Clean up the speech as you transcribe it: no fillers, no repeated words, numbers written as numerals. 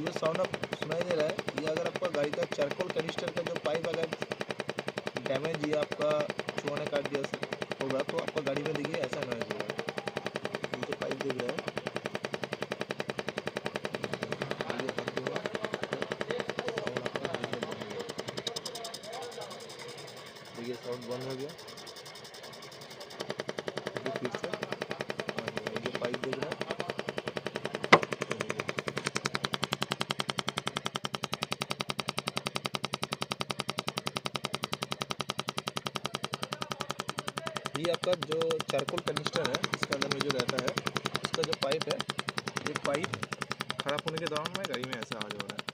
जो साउंड आप सुनाई दे रहा है, ये अगर आपका गाड़ी का चारकोल कैनिस्टर का जो पाइप अगर डैमेज या आपका चूहों ने काट दिया होगा तो आपका गाड़ी में देखिए ऐसा नॉइज होगा। ये जो पाइप दिख रहा है, ये हाथ दूंगा साउंड आपका देखिए बंद हो गया। देखिए साउंड बंद हो गया। देखिए फिर से ये जो पाइप दिख रहा है, ये आपका जो चारकोल कैनिस्टर है, इसके अंदर में जो रहता है, इसका जो पाइप है, ये पाइप खराब होने के दौरान में गाड़ी में ऐसा आवाज़ हो रहा है।